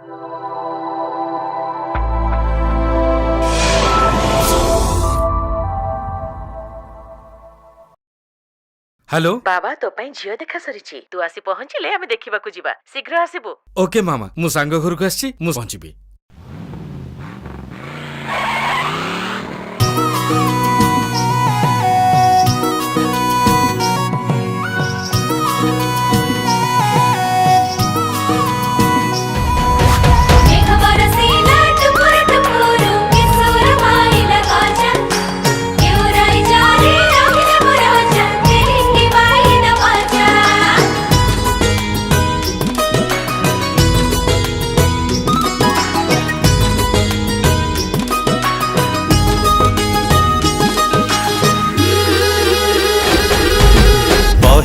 Hello बाबा तो पई झियो देखा सरीची तू आसी पहुंचिले आमे देखिबा को जिबा शीघ्र आसीबो। ओके मामा मु सांग घर को आछि मु पहुंचीबी।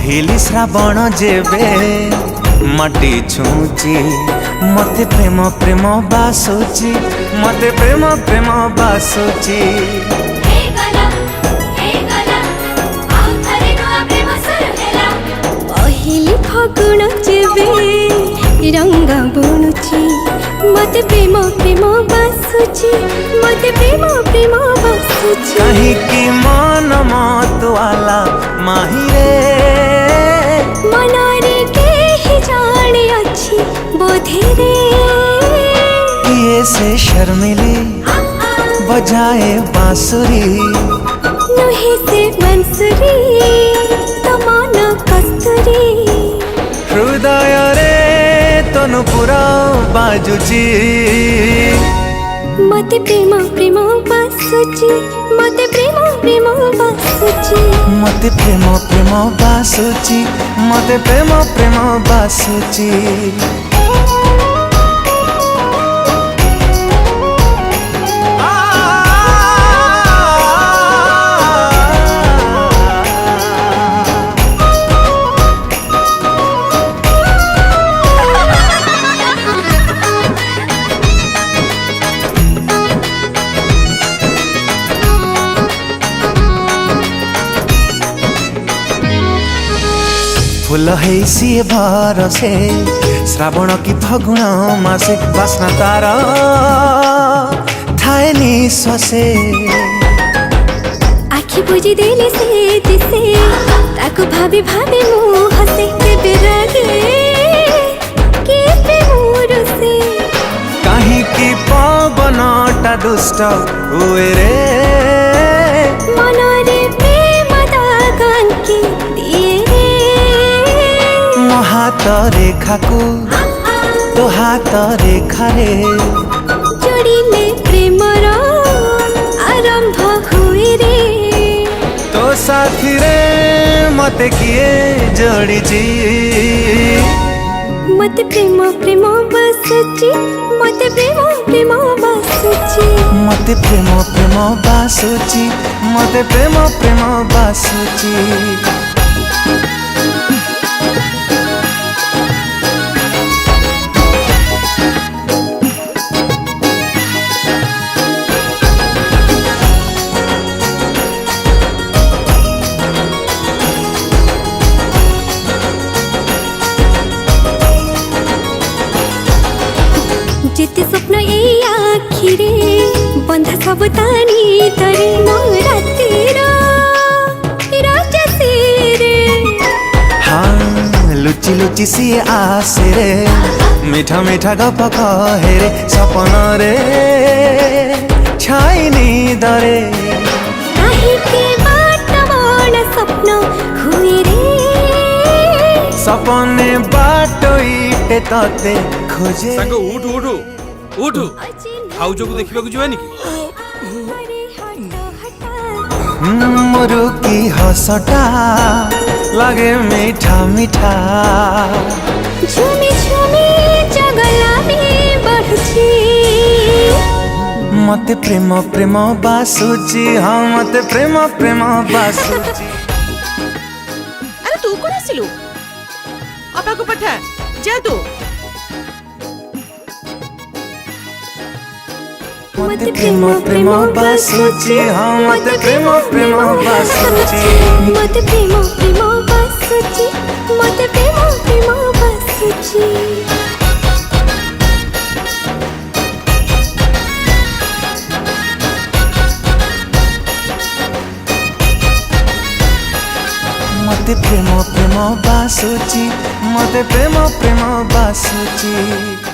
पहिली श्रावण जेबे माटी छुची मते प्रेम प्रेम बासुची मते प्रेम प्रेम बासुची पहिली फागुन जेबे रंग बुणुची मते प्रेम प्रेम बासुची मते प्रेम प्रेम बासुची कहीं की मन मतवाला माहिरे मनारे के ही जाने अच्छी बोधे रे ये से शर्मिली बजाए बांसुरी नुही से बंसुरी तमान कस्तूरी हृदय रे तनु पुरा बाजुची मते प्रेम प्रेम बासुची मते प्रेम प्रेम बासुची मते प्रेम प्रेम बासुची मते प्रेम प्रेम बासुची फूल है सी भरसे श्रावण की फगुण मासे बास्ना तार थाए निश्वासे आखि बुझी देले से दिसे ताको भाभी भाभी मु हसे के रागे के प्रेम से कहीं की पवनटा दुष्ट हुए रे मनरे प्रेम दागन की दिए हाथ रेखा को तो हाथ रेखा रे जोड़िले प्रेम आरंभ हुए रे तो साथी रे मते किए जोड़ी जी मते प्रेम प्रेम बासुची मते प्रेम प्रेम बासुची मते प्रेम प्रेम बासुची मते प्रेम प्रेम बासुची जेते स्वप्न ए आखिरे बंधा सब तानी तरे रातिर राजसे रे हाँ लुची लुची सी आसे रे मीठा मीठा गप कहे रे सपन रे छाइनी दरे काहे के बाट बड़ स्वप्न हुए रे सपने बाटोइटे तते खोजे सांग उठ उठ उठ भाउज को देखा जावानी कि मोरू की हसटा लगे मीठा मीठा झुमी झुमी जगला में बढ़छी मते प्रेम प्रेम बासुची हाँ मते प्रेम प्रेम बासुची अरे तू कोन आसिलु अपा को पठा जा तू मते प्रेम प्रेम बासुची हाँ मते प्रेम प्रेम बासुची मते प्रेम प्रेम बासुची मते प्रेम प्रेम बासुची मते प्रेम प्रेम बासुची मते प्रेम प्रेम बासुची